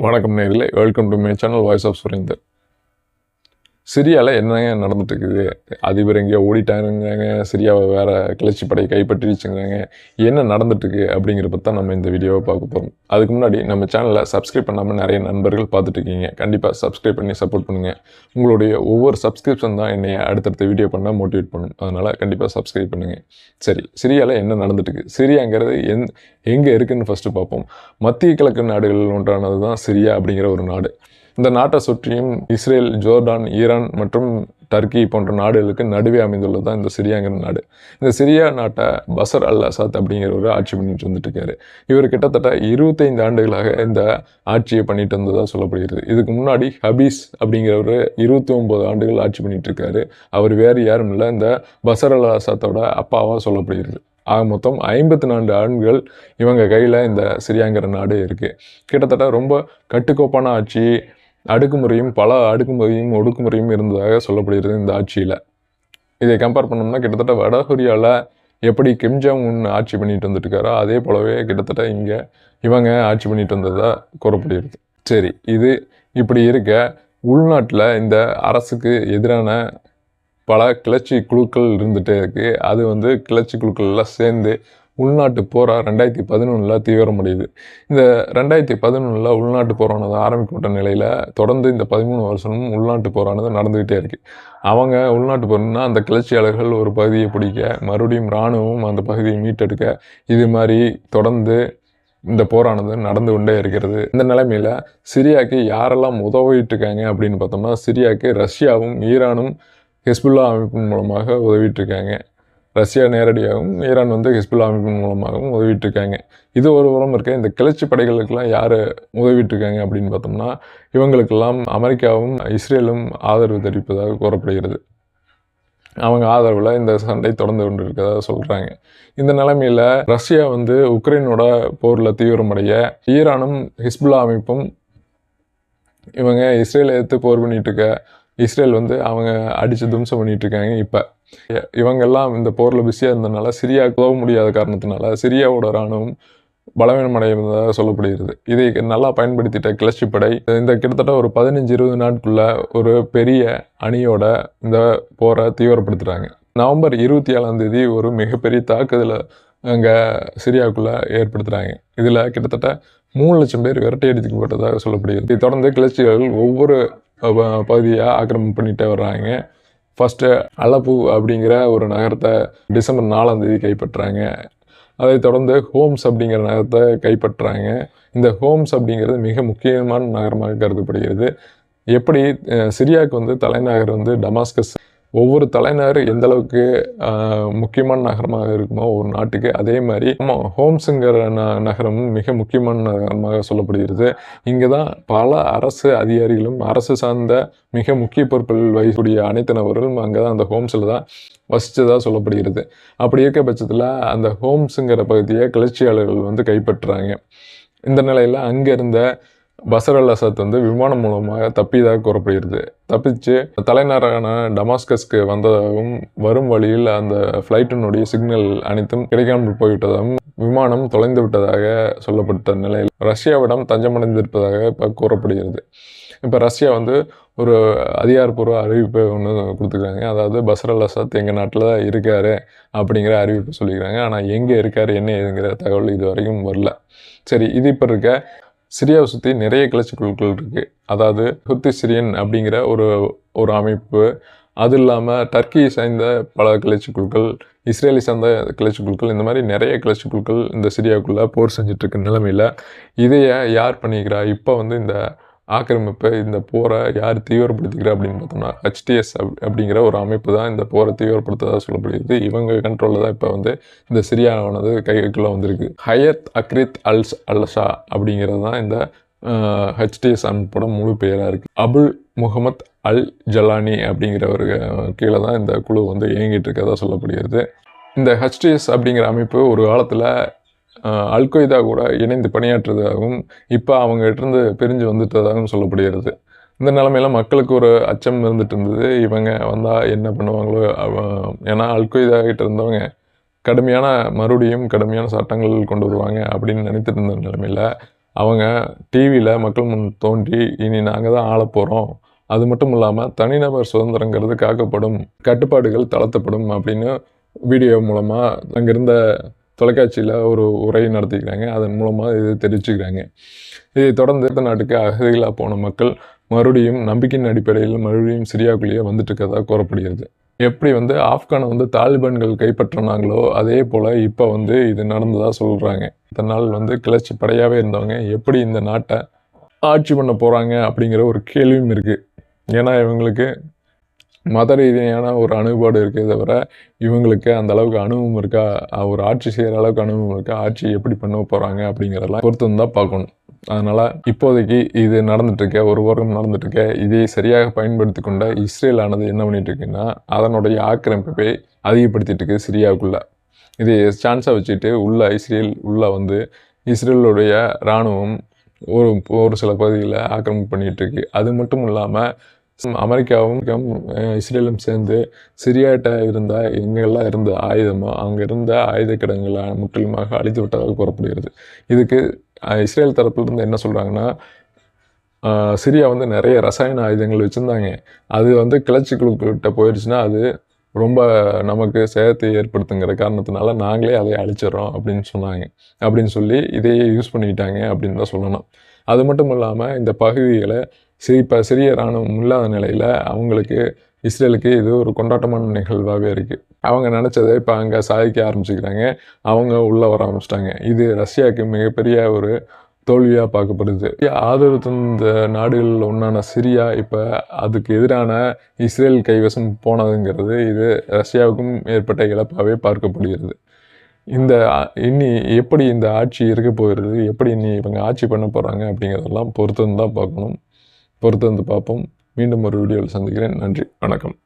வணக்கம் நேயர்களே, welcome to my channel voice of Surendar. சிரியாவில் என்னங்க நடந்துட்டு இருக்குது? அதிபர் எங்கேயோ ஓடிட்டாருங்கிறாங்க, சிரியாவை வேற கிளர்ச்சி படை கைப்பற்றிடுச்சுங்கிறாங்க. என்ன நடந்துட்டுருக்கு அப்படிங்கிறத பற்றி தான் நம்ம இந்த வீடியோவை பார்க்க போகிறோம். அதுக்கு முன்னாடி நம்ம சேனலை சப்ஸ்கிரைப் பண்ணாமல் நிறைய நண்பர்கள் பார்த்துட்டு இருக்கீங்க. கண்டிப்பாக சப்ஸ்கிரைப் பண்ணி சப்போர்ட் பண்ணுங்கள். உங்களுடைய ஒவ்வொரு சப்ஸ்கிரிப்ஷன் தான் என்னை அடுத்தடுத்த வீடியோ பண்ண மோட்டிவேட் பண்ணும். அதனால் கண்டிப்பாக சப்ஸ்கிரைப் பண்ணுங்கள். சரி, சிரியாவில் என்ன நடந்துட்டுருக்கு? சிரியாங்கிறது எங்கே இருக்குதுன்னு ஃபஸ்ட்டு பார்ப்போம். மத்திய கிழக்கு நாடுகள் ஒன்றானது தான் சிரியா அப்படிங்கிற ஒரு நாடு. இந்த நாட்டை சுற்றியும் இஸ்ரேல், ஜோர்டான், ஈரான் மற்றும் டர்க்கி போன்ற நாடுகளுக்கு நடுவே அமைந்துள்ளது தான் இந்த சிரியாங்கிற நாடு. இந்த சிரியா நாட்டை பஷர் அல் அசாத் அப்படிங்கிறவர் ஆட்சி பண்ணிட்டு வந்துட்டு இருக்காரு. இவர் கிட்டத்தட்ட 25 ஆண்டுகளாக இந்த ஆட்சியை பண்ணிட்டு வந்ததாக சொல்லப்படுகிறது. இதுக்கு முன்னாடி ஹபீஸ் அப்படிங்கிறவர் 29 ஆண்டுகள் ஆட்சி பண்ணிட்டு இருக்காரு. அவர் வேறு யாரும் இல்லை, இந்த பஷர் அல் அசாத்தோட அப்பாவாக சொல்லப்படுகிறது. ஆக மொத்தம் 54 ஆண்டுகள் இவங்க கையில் இந்த சிரியாங்கிற நாடு இருக்குது. கிட்டத்தட்ட ரொம்ப கட்டுக்கோப்பான ஆட்சி, அடுக்குமுறையும் பல அடுக்குமுறையும் ஒடுக்குமுறையும் இருந்ததாக சொல்லப்படுகிறது இந்த ஆட்சியில். இதை கம்பேர் பண்ணோம்னா கிட்டத்தட்ட வடகொரியாவில் எப்படி கிம் ஜாங் உன் ஆட்சி பண்ணிட்டு வந்துட்டு இருக்காரோ அதே போலவே கிட்டத்தட்ட இங்கே இவங்க ஆட்சி பண்ணிட்டு வந்ததாக கூறப்படுகிறது. சரி, இது இப்படி இருக்க உள்நாட்டில் இந்த அரசுக்கு எதிரான பல கிளர்ச்சி குழுக்கள் இருந்துகிட்டே இருக்குது. அது கிளர்ச்சி குழுக்கள்லாம் சேர்ந்து உள்நாட்டு போரா 2011 தீவிரமடையுது. இந்த 2011 உள்நாட்டு போரானது ஆரம்பிக்கப்பட்ட நிலையில் தொடர்ந்து இந்த 13 வருஷமும் உள்நாட்டு போரானது நடந்துக்கிட்டே இருக்குது. அவங்க உள்நாட்டு போரானா அந்த கிளர்ச்சியாளர்கள் ஒரு பகுதியை பிடிக்க, மறுபடியும் இராணுவம் அந்த பகுதியை மீட்டெடுக்க, இது மாதிரி தொடர்ந்து இந்த போரானது நடந்து கொண்டே இருக்கிறது. இந்த நிலைமையில் சிரியாவுக்கு யாரெல்லாம் உதவிட்டு இருக்காங்க அப்படின்னு பார்த்தோம்னா, சிரியாவுக்கு ரஷ்யாவும் ஈரானும் ஹிஸ்புல்லா அமைப்பின் மூலமாக உதவிட்டு இருக்காங்க. ரஷ்யா நேரடியாகவும் ஈரான் ஹிஸ்புல்லா அமைப்பின் மூலமாகவும் உதவிட்டு இருக்காங்க. இது ஒரு புறம் இருக்க. இந்த கிளர்ச்சி படைகளுக்கெல்லாம் யார் உதவிட்டு இருக்காங்க அப்படின்னு பார்த்தோம்னா, இவங்களுக்கெல்லாம் அமெரிக்காவும் இஸ்ரேலும் ஆதரவு தெரிவிப்பதாக கூறப்படுகிறது. அவங்க ஆதரவில் இந்த சண்டை தொடர்ந்து கொண்டு இருக்கிறதா சொல்கிறாங்க. இந்த நிலைமையில் ரஷ்யா உக்ரைனோட போரில் தீவிரமடைய, ஈரானும் ஹிஸ்புல்லா அமைப்பும் இவங்க இஸ்ரேலை எதிர்த்து போர் பண்ணிட்டு இருக்க, இஸ்ரேல் அவங்க அடித்து தும்சம் பண்ணிட்டு இருக்காங்க. இப்போ இவங்கெல்லாம் இந்த போரில் பிஸியாக இருந்ததுனால, சிரியாவுக்கு உதவ முடியாத காரணத்தினால சிரியாவோட இராணுவம் பலவீனமடைவதாக சொல்லப்படுகிறது. இதை நல்லா பயன்படுத்திட்ட கிளர்ச்சி படை இந்த கிட்டத்தட்ட ஒரு 15-20 நாட்குள்ள ஒரு பெரிய அணியோட இந்த போரை தீவிரப்படுத்துகிறாங்க. நவம்பர் 27 ஒரு மிகப்பெரிய தாக்குதலை அங்கே சிரியாவுக்குள்ளே ஏற்படுத்துகிறாங்க. இதில் கிட்டத்தட்ட 3 லட்சம் பேர் விரட்டி அடிக்கப்பட்டதாக சொல்லப்படுகிறது. இதை தொடர்ந்து கிளர்ச்சிகள் ஒவ்வொரு பகுதியாக ஆக்கிரமிப்பு பண்ணிகிட்டே வர்றாங்க. ஃபஸ்ட்டு அலப்பு அப்படிங்கிற ஒரு நகரத்தை டிசம்பர் 4 கைப்பற்றுறாங்க. அதை தொடர்ந்து ஹோம்ஸ் அப்படிங்கிற நகரத்தை கைப்பற்றுறாங்க. இந்த ஹோம்ஸ் அப்படிங்கிறது மிக முக்கியமான நகரமாக கருதப்படுகிறது. எப்படி சிரியாவுக்கு தலைநகர் டமாஸ்கஸ், ஒவ்வொரு தலைநகர் எந்த அளவுக்கு முக்கியமான நகரமாக இருக்குமோ ஒரு நாட்டுக்கு, அதே மாதிரி ஹோம்ஸுங்கிற நகரமும் மிக முக்கியமான நகரமாக சொல்லப்படுகிறது. இங்கே தான் பல அரசு அதிகாரிகளும் அரசு சார்ந்த மிக முக்கிய பொறுப்புகள் வகிக்கக்கூடிய அனைத்து நபர்களும் அங்கே தான் அந்த ஹோம்ஸில் தான் வசித்ததாக சொல்லப்படுகிறது. அப்படி இருக்க பட்சத்தில் அந்த ஹோம்ஸுங்கிற பகுதியை கிளர்ச்சியாளர்கள் கைப்பற்றுறாங்க. இந்த நிலையில் அங்கே இருந்த பஷர் அல் அசாத் விமானம் மூலமாக தப்பியதாக கூறப்படுகிறது. தப்பிச்சு தலைநகரான டமாஸ்கஸ்க்கு வந்ததாகவும், வரும் வழியில் அந்த ஃப்ளைட்டினுடைய சிக்னல் அனைத்தும் கிடைக்காமல் போய்விட்டதாகவும், விமானம் தொலைந்து விட்டதாக சொல்லப்பட்ட நிலையில் ரஷ்யாவிடம் தஞ்சமடைந்திருப்பதாக இப்போ கூறப்படுகிறது. இப்போ ரஷ்யா ஒரு அதிகாரப்பூர்வ அறிவிப்பை ஒன்று கொடுத்துக்கிறாங்க. அதாவது பஷர் அல் அசாத் எங்கள் நாட்டில் இருக்கார் அப்படிங்கிற அறிவிப்பை சொல்லிக்கிறாங்க. ஆனால் எங்கே இருக்கார், என்ன ஏதுங்கிற தகவல் இது வரைக்கும் வரல. சரி, இது இப்போ இருக்க சிரியாவை சுற்றி நிறைய கிளர்ச்சி குழுக்கள் இருக்குது. அதாவது ஹுத்தி சிரியன் அப்படிங்கிற ஒரு அமைப்பு, அது இல்லாமல் டர்க்கி சார்ந்த பல கிளர்ச்சி குழுக்கள், இஸ்ரேலி சார்ந்த கிளர்ச்சி குழுக்கள், இந்த மாதிரி நிறைய கிளர்ச்சி குழுக்கள் இந்த சிரியாவுக்குள்ளே போர் செஞ்சிட்ருக்க நிலைமையில் இதையை யார் பண்ணிக்கிறா? இப்போ இந்த ஆக்கிரமிப்பை, இந்த போரை யார் தீவிரப்படுத்திக்கிறா அப்படின்னு பார்த்தோம்னா, HTS அப்படிங்கிற ஒரு அமைப்பு தான் இந்த போரை தீவிரப்படுத்துவதாக சொல்லப்படுகிறது. இவங்க கண்ட்ரோலில் தான் இப்போ இந்த சிரியாவானது கைக்குள்ளே வந்திருக்கு. ஹயத் அக்ரித் அல்-ஷா அப்படிங்கிறது தான் இந்த HTS அமைப்போட முழு பெயராக இருக்குது. அபுல் முகமத் அல் ஜலானி அப்படிங்கிற ஒரு கீழே தான் இந்த குழு இயங்கிட்டு இருக்கதா சொல்லப்படுகிறது. இந்த HTS அப்படிங்கிற அமைப்பு ஒரு காலத்தில் அல்-கொய்தா கூட இணைந்து பணியாற்றுவதாகவும், இப்போ அவங்ககிட்ட பிரிஞ்சு வந்துட்டதாகவும் சொல்லப்படுகிறது. இந்த நிலைமையில் மக்களுக்கு ஒரு அச்சம் இருந்துட்டு இருந்தது. இவங்க வந்தால் என்ன பண்ணுவாங்களோ, ஏன்னா அல்-கொய்தா கிட்ட இருந்தவங்க கடுமையான சட்டங்கள் கொண்டு வருவாங்க அப்படின்னு நினைத்துட்டு இருந்த நிலைமையில் அவங்க டிவியில் மக்கள் முன் தோன்றி இனி நாங்கள் தான் ஆள போகிறோம், அது மட்டும் இல்லாமல் தனிநபர் சுதந்திரங்கிறது காக்கப்படும், கட்டுப்பாடுகள் தளர்த்தப்படும் அப்படின்னு வீடியோ மூலமாக அங்கிருந்த தொலைக்காட்சியில் ஒரு உரை நடத்திக்கிறாங்க. அதன் மூலமாக இது தெரிவிச்சுக்கிறாங்க. இதை தொடர்ந்து நாட்டுக்கு அகதிகளாக போன மக்கள் மறுபடியும் நம்பிக்கையின் அடிப்படையில் மறுபடியும் சிரியாவுக்குள்ளேயே வந்துட்டு இருக்கதா கூறப்படுகிறது. எப்படி ஆப்கானை தாலிபான்கள் கைப்பற்றினாங்களோ அதே போல் இப்போ இது நடந்ததாக சொல்கிறாங்க. இதனால் கிளர்ச்சி படையாகவே இருந்தவங்க எப்படி இந்த நாட்டை ஆட்சி பண்ண போகிறாங்க அப்படிங்கிற ஒரு கேள்வியும் இருக்குது. ஏன்னா இவங்களுக்கு மத ரீதியான ஒரு அணுகுபாடு இருக்கே தவிர இவங்களுக்கு அந்த அளவுக்கு அனுபவம் இருக்கா, ஒரு ஆட்சி செய்கிற அளவுக்கு அனுபவம் இருக்கா, ஆட்சி எப்படி பண்ண போகிறாங்க அப்படிங்கிறதெல்லாம் பொறுத்து தான் பார்க்கணும். அதனால் இப்போதைக்கு இது நடந்துட்டுருக்க, ஒரு வாரம் நடந்துட்டுருக்க, இதை சரியாக பயன்படுத்தி கொண்ட இஸ்ரேல் ஆனது என்ன பண்ணிட்டு இருக்குன்னா அதனுடைய ஆக்கிரமிப்பை அதிகப்படுத்திட்டு இருக்கு சிரியாவுக்குள்ளே. இதை சான்ஸாக வச்சுட்டு இஸ்ரேல் இஸ்ரேலுடைய இராணுவம் ஒரு சில பகுதிகளை ஆக்கிரமிப்பு பண்ணிகிட்டு இருக்கு. அது மட்டும் இல்லாமல் அமெரிக்காவும் இஸ்ரேலும் சேர்ந்து சிரியாட்ட எங்கெல்லாம் இருந்த ஆயுதமோ அங்கே இருந்த ஆயுத கிடங்குகளை முற்றிலுமாக அழித்து விட்டதாக கூறப்படுகிறது. இதுக்கு இஸ்ரேல் தரப்புலேருந்து என்ன சொல்கிறாங்கன்னா, சிரியா நிறைய ரசாயன ஆயுதங்கள் வச்சுருந்தாங்க, அது கிளர்ச்சி குழுக்கிட்ட போயிடுச்சுன்னா அது ரொம்ப நமக்கு சேதத்தை ஏற்படுத்துங்கிற காரணத்தினால நாங்களே அதை அழிச்சிடறோம் அப்படின்னு சொல்லி இதையே யூஸ் பண்ணிக்கிட்டாங்க அப்படின்னு தான் சொல்லணும். அது மட்டும் இல்லாமல் இந்த பகுதிகளை இப்போ சிறிய இராணுவம் இல்லாத நிலையில் இஸ்ரேலுக்கு இது ஒரு கொண்டாட்டமான நிகழ்வாகவே இருக்குது. அவங்க நினச்சதை இப்போ அங்கே சாதிக்க ஆரம்பிச்சுக்கிறாங்க, அவங்க உள்ளே வர ஆரம்பிச்சிட்டாங்க. இது ரஷ்யாவுக்கு மிகப்பெரிய ஒரு தோல்வியாக பார்க்கப்படுது. ஆதரவு தந்த நாடுகளில் ஒன்றான சிரியா இப்போ அதுக்கு எதிரான இஸ்ரேல் கைவசம் போனதுங்கிறது இது ரஷ்யாவுக்கும் ஏற்பட்ட இழப்பாகவே பார்க்கப்படுகிறது. இனி எப்படி இந்த ஆட்சி இருக்க போகிறது, எப்படி இனி இவங்க ஆட்சி பண்ண போகிறாங்க அப்படிங்கிறதெல்லாம் பொறுத்து தான் பார்க்கணும். பொறுத்து பார்ப்போம். மீண்டும் ஒரு வீடியோவில் சந்திக்கிறேன். நன்றி, வணக்கம்.